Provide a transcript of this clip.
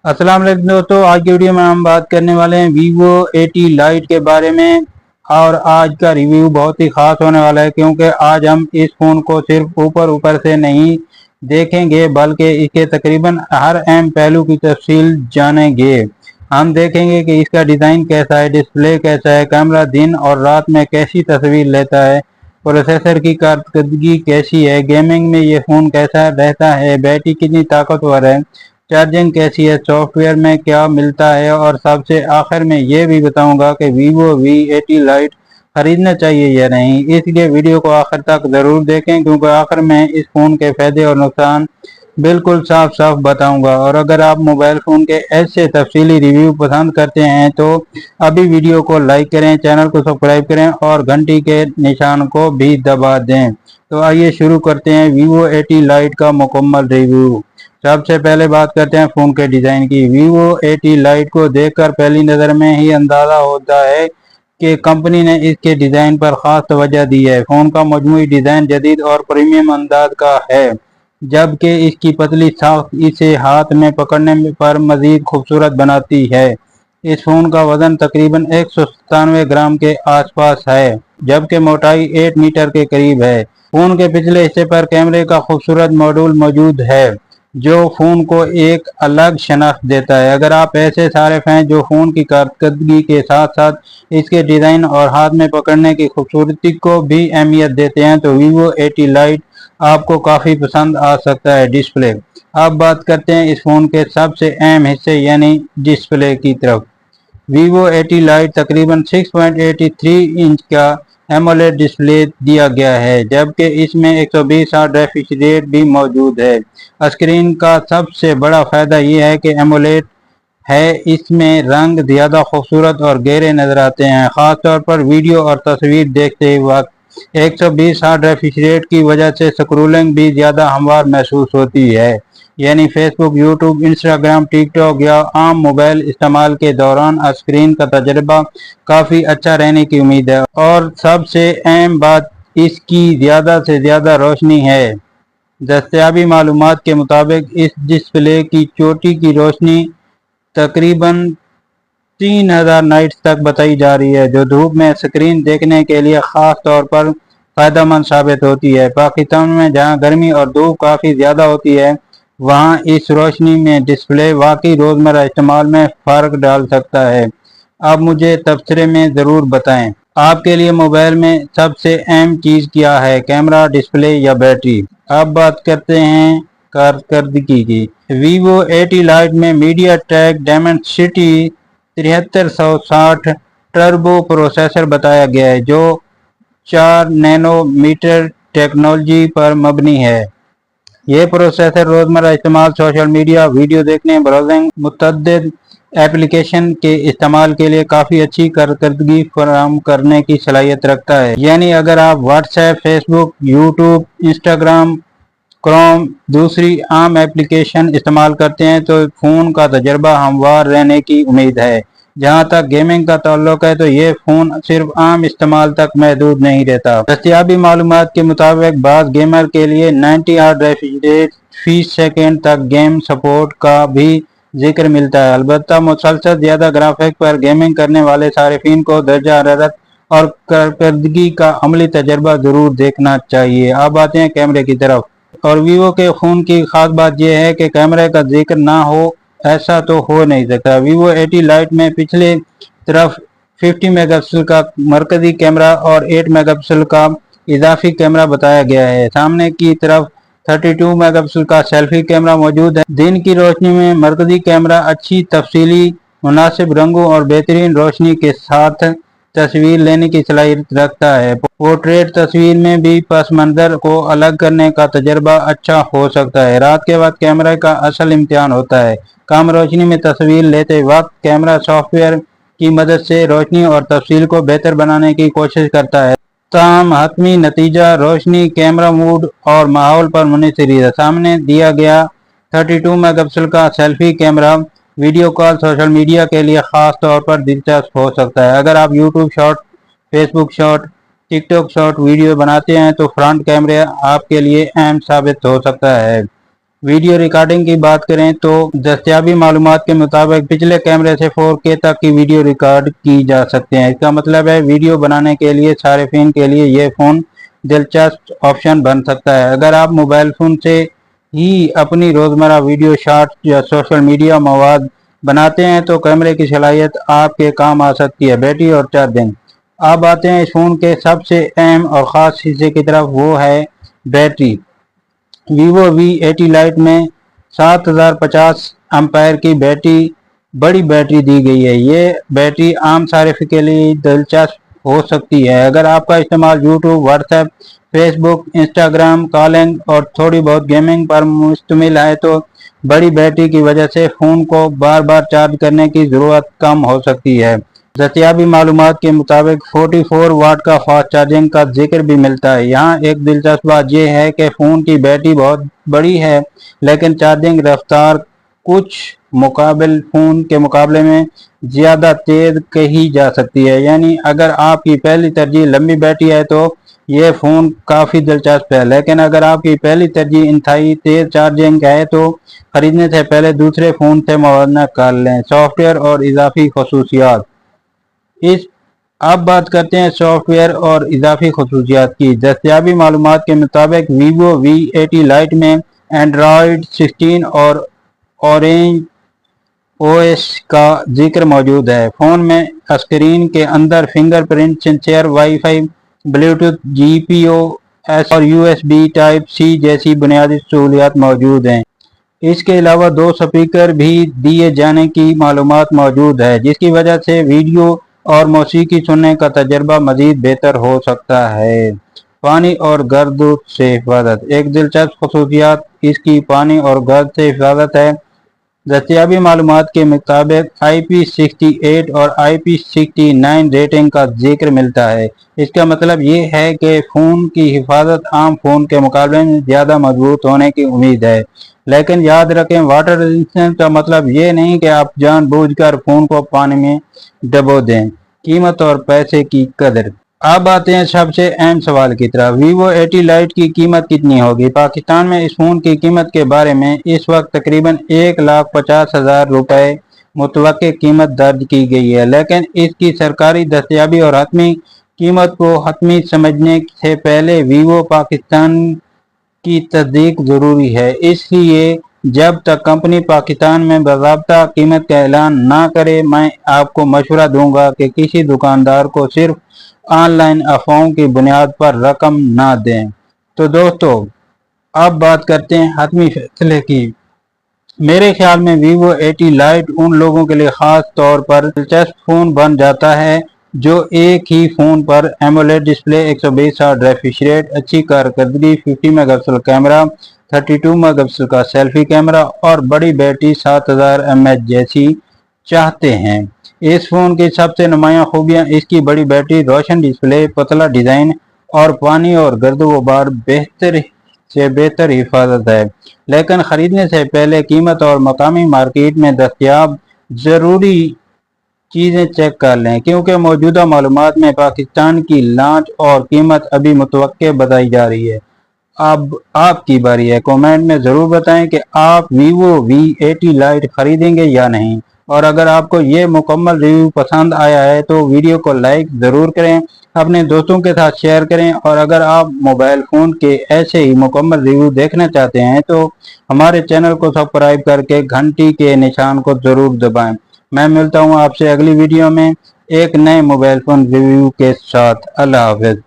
अस्सलाम वालेकुम दोस्तों, आज की वीडियो में हम बात करने वाले हैं Vivo 80 लाइट के बारे में। और आज का रिव्यू बहुत ही खास होने वाला है क्योंकि आज हम इस फ़ोन को सिर्फ ऊपर से नहीं देखेंगे बल्कि इसके तकरीबन हर अहम पहलू की तफसील जानेंगे। हम देखेंगे कि इसका डिज़ाइन कैसा है, डिस्प्ले कैसा है, कैमरा दिन और रात में कैसी तस्वीर लेता है, प्रोसेसर की कारकर्दगी कैसी है, गेमिंग में ये फ़ोन कैसा रहता है, बैटरी कितनी ताकतवर है, चार्जिंग कैसी है, सॉफ्टवेयर में क्या मिलता है और सबसे आखिर में ये भी बताऊंगा कि Vivo V80 लाइट खरीदना चाहिए या नहीं। इसलिए वीडियो को आखिर तक ज़रूर देखें क्योंकि आखिर में इस फ़ोन के फ़ायदे और नुकसान बिल्कुल साफ साफ बताऊंगा। और अगर आप मोबाइल फ़ोन के ऐसे तफसीली रिव्यू पसंद करते हैं तो अभी वीडियो को लाइक करें, चैनल को सब्सक्राइब करें और घंटी के निशान को भी दबा दें। तो आइए शुरू करते हैं Vivo 80 लाइट का मुकम्मल रिव्यू। सबसे पहले बात करते हैं फ़ोन के डिज़ाइन की। Vivo 80 लाइट को देखकर पहली नज़र में ही अंदाज़ा होता है कि कंपनी ने इसके डिज़ाइन पर ख़ास तवज्जो दी है। फ़ोन का मजमूई डिज़ाइन जदीद और प्रीमियम अंदाज का है, जबकि इसकी पतली साख्त इसे हाथ में पकड़ने पर मज़ीद खूबसूरत बनाती है। इस फ़ोन का वज़न तकरीबन 197 ग्राम के आसपास है, जबकि मोटाई 8 मीटर के करीब है। फ़ोन के पिछले हिस्से पर कैमरे का खूबसूरत मॉड्यूल मौजूद है जो फ़ोन को एक अलग शनाख्त देता है। अगर आप ऐसे सारे हैं जो फ़ोन की कारकर्दगी के साथ साथ इसके डिज़ाइन और हाथ में पकड़ने की खूबसूरती को भी अहमियत देते हैं तो Vivo 80 लाइट आपको काफ़ी पसंद आ सकता है। डिस्प्ले, अब बात करते हैं इस फ़ोन के सबसे अहम हिस्से यानी डिस्प्ले की तरफ। Vivo 80 लाइट तकरीबन 6.83 इंच का एमोलेड डिस्प्ले दिया गया है, जबकि इसमें 120 हर्ट्ज रिफ्रेश रेट भी मौजूद है। स्क्रीन का सबसे बड़ा फ़ायदा यह है कि एमोलेड है, इसमें रंग ज़्यादा खूबसूरत और गहरे नज़र आते हैं, ख़ासतौर पर वीडियो और तस्वीर देखते वक्त। 120 हर्ट्ज रिफ्रेश रेट की वजह से स्क्रोलिंग भी ज़्यादा हमवार महसूस होती है, यानी फेसबुक, यूट्यूब, इंस्टाग्राम, टिकटॉक या आम मोबाइल इस्तेमाल के दौरान स्क्रीन का तजर्बा काफ़ी अच्छा रहने की उम्मीद है। और सबसे अहम बात इसकी ज़्यादा से ज़्यादा रोशनी है। दस्तयाबी मालूमात के मुताबिक इस डिस्प्ले की चोटी की रोशनी तकरीबन 3000 नाइट्स तक बताई जा रही है, जो धूप में स्क्रीन देखने के लिए ख़ास तौर पर फ़ायदेमंद साबित होती है। पाकिस्तान में जहां गर्मी और धूप काफ़ी ज़्यादा होती है, वहां इस रोशनी में डिस्प्ले वाकई रोज़मर्रा इस्तेमाल में फ़र्क डाल सकता है। अब मुझे तबसरे में ज़रूर बताएं, आपके लिए मोबाइल में सबसे अहम चीज़ क्या है, कैमरा, डिस्प्ले या बैटरी? अब बात करते हैं कारकर्दगी की। Vivo 80 लाइट में MediaTek Dimensity 7360 टर्बो प्रोसेसर बताया गया है, जो 4 नैनोमीटर टेक्नोलॉजी पर मबनी है। यह प्रोसेसर रोज़मर्रा इस्तेमाल, सोशल मीडिया, वीडियो देखने, ब्राउजिंग, मुतअद्दिद एप्लीकेशन के इस्तेमाल के लिए काफ़ी अच्छी कारकर्दगी फराहम करने की सलाहियत रखता है। यानी अगर आप WhatsApp, Facebook, YouTube, Instagram, Chrome दूसरी आम एप्लीकेशन इस्तेमाल करते हैं तो फ़ोन का तजर्बा हमवार रहने की उम्मीद है। जहां तक गेमिंग का ताल्लुक है तो ये फ़ोन सिर्फ आम इस्तेमाल तक महदूद नहीं रहता। दस्तयाबी मालूमात के मुताबिक बाज़ गेमर के लिए 90 हर्ट्ज रिफ्रेश रेट फी सेकेंड तक गेम सपोर्ट का भी जिक्र मिलता है। अलबत्ता मुसलसल ज़्यादा ग्राफिक पर गेमिंग करने वाले सारिफिन को दर्जा हरारत और कारकर्दगी का अमली तजर्बा ज़रूर देखना चाहिए। अब आते हैं कैमरे की तरफ। और Vivo के फ़ोन की ख़ास बात यह है कि कैमरे का जिक्र ना हो ऐसा तो हो नहीं सकता। Vivo 80 लाइट में पिछले तरफ 50 मेगापिक्सल का मरकज़ी कैमरा और 8 मेगापिक्सल का इजाफी कैमरा बताया गया है। सामने की तरफ 32 मेगापिक्सल का सेल्फी कैमरा मौजूद है। दिन की रोशनी में मरकज़ी कैमरा अच्छी तफसीली, मुनासिब रंगों और बेहतरीन रोशनी के साथ तस्वीर लेने की सलाहियत रखता है। पोर्ट्रेट तस्वीर में भी पस मंज़र को अलग करने का तजर्बा अच्छा हो सकता है। रात के वक्त कैमरे का असल इम्तिहान होता है। कम रोशनी में तस्वीर लेते वक्त कैमरा सॉफ्टवेयर की मदद से रोशनी और तफसील को बेहतर बनाने की कोशिश करता है, ताहम हतमी नतीजा रोशनी, कैमरा मूड और माहौल पर मुनहसर है। सामने दिया गया 32 मेगापिक्सल का selfie camera video call, social media के लिए ख़ास तौर पर दिलचस्प हो सकता है। अगर आप YouTube short, Facebook short, TikTok short video बनाते हैं तो फ्रंट कैमरे आपके लिए अहम साबित हो सकता है। वीडियो रिकॉर्डिंग की बात करें तो दस्तयाबी मालूमात के मुताबिक पिछले कैमरे से 4K तक की वीडियो रिकॉर्ड की जा सकते हैं। इसका मतलब है वीडियो बनाने के लिए सारिफिन के लिए ये फ़ोन दिलचस्प ऑप्शन बन सकता है। अगर आप मोबाइल फ़ोन से ही अपनी रोज़मर्रा वीडियो शॉर्ट्स या सोशल मीडिया मवाद बनाते हैं तो कैमरे की सलाहियत आपके काम आ सकती है। बैटरी और चार्जिंग। अब आते हैं इस फ़ोन के सबसे अहम और ख़ास हिस्से की तरफ, वो है बैटरी। वीवो V80 लाइट में 7050 एम्पायर की बैटरी, बड़ी बैटरी दी गई है। ये बैटरी आम सारिफ के लिए दिलचस्प हो सकती है। अगर आपका इस्तेमाल YouTube, WhatsApp, Facebook, Instagram, calling और थोड़ी बहुत गेमिंग पर मुश्तमिल है तो बड़ी बैटरी की वजह से फ़ोन को बार बार चार्ज करने की ज़रूरत कम हो सकती है। दस्तयाबी मालूमात के मुताबिक 44 वाट का फास्ट चार्जिंग का जिक्र भी मिलता है। यहाँ एक दिलचस्प बात यह है कि फ़ोन की बैटरी बहुत बड़ी है लेकिन चार्जिंग रफ्तार कुछ फ़ोन के मुकाबले में ज़्यादा तेज़ कही जा सकती है। यानी अगर आपकी पहली तरजीह लंबी बैटरी है तो ये फ़ोन काफ़ी दिलचस्प है, लेकिन अगर आपकी पहली तरजीह इंतहाई तेज़ चार्जिंग है तो ख़रीदने से पहले दूसरे फ़ोन से मुआवजा कर लें। सॉफ्टवेयर और इजाफी खसूसियात। इस अब बात करते हैं सॉफ्टवेयर और इजाफी खसूसियात की। दस्तयाबी मालूमात के मुताबिक वीवो V80 लाइट में एंड्रॉयड 16 और ऑरेंज OS का जिक्र मौजूद है। फ़ोन में स्क्रीन के अंदर fingerprint sensor, wifi, Bluetooth, GPS और USB Type-C जैसी बुनियादी सहूलियात मौजूद हैं। इसके अलावा 2 स्पीकर भी दिए जाने की मालूमात मौजूद है, जिसकी वजह से वीडियो और मौसीकी सुनने का तजर्बा मज़ीद बेहतर हो सकता है। पानी और गर्द से हिफाजत। एक दिलचस्प खसूसियात इसकी पानी और गर्द से हिफाजत है। दस्तयाबी मालूमात के मुताबिक IP68 और IP69 रेटिंग का जिक्र मिलता है। इसका मतलब ये है कि फ़ोन की हिफाजत आम फ़ोन के मुकाबले में ज़्यादा मजबूत होने की उम्मीद है। लेकिन याद रखें, वाटर रेजिस्टेंस का मतलब ये नहीं कि आप जानबूझकर फ़ोन को पानी में डबो दें। कीमत और पैसे की कदर। अब आते हैं सबसे अहम सवाल की तरफ, वीवो 80 लाइट की कीमत कितनी होगी? पाकिस्तान में इस फ़ोन की कीमत के बारे में इस वक्त तकरीबन 1,50,000 रुपये मुतवक्के कीमत दर्ज की गई है, लेकिन इसकी सरकारी दस्तयाबी और हतमी कीमत को हतमी समझने से पहले वीवो पाकिस्तान की तस्दीक ज़रूरी है। इसलिए जब तक कंपनी पाकिस्तान में बाज़ाब्ता कीमत का ऐलान ना करे, मैं आपको मशवरा दूंगा कि किसी दुकानदार को सिर्फ ऑनलाइन अफवाहों की बुनियाद पर रकम ना दें। तो दोस्तों, अब बात करते हैं हतमी फैसले की। मेरे ख्याल में वीवो 80 लाइट उन लोगों के लिए ख़ास तौर पर दिलचस्प फ़ोन बन जाता है जो एक ही फ़ोन पर AMOLED display, 120 hertz refresh rate, अच्छी कारकर्दगी, 50 मेगापिक्सल कैमरा, 32 मेगापिक्सल का सेल्फी कैमरा और बड़ी बैटरी 7000 mAh जैसी चाहते हैं। इस फ़ोन की सबसे नुमायां खूबियां इसकी बड़ी बैटरी, रोशन डिस्प्ले, पतला डिज़ाइन और पानी और गर्द गुबार से बेहतर हिफाजत है। लेकिन ख़रीदने से पहले कीमत और मकामी मार्केट में दस्तयाब ज़रूरी चीज़ें चेक कर लें, क्योंकि मौजूदा मालूमात में पाकिस्तान की लॉन्च और कीमत अभी मुतवक्के बताई जा रही है। अब आपकी बारी है। कमेंट में ज़रूर बताएं कि आप वीवो V80 लाइट ख़रीदेंगे या नहीं, और अगर आपको ये मुकम्मल रिव्यू पसंद आया है तो वीडियो को लाइक ज़रूर करें, अपने दोस्तों के साथ शेयर करें, और अगर आप मोबाइल फ़ोन के ऐसे ही मुकम्मल रिव्यू देखना चाहते हैं तो हमारे चैनल को सब्सक्राइब करके घंटी के निशान को ज़रूर दबाएं। मैं मिलता हूँ आपसे अगली वीडियो में एक नए मोबाइल फ़ोन रिव्यू के साथ। अल्लाह हाफ़िज़।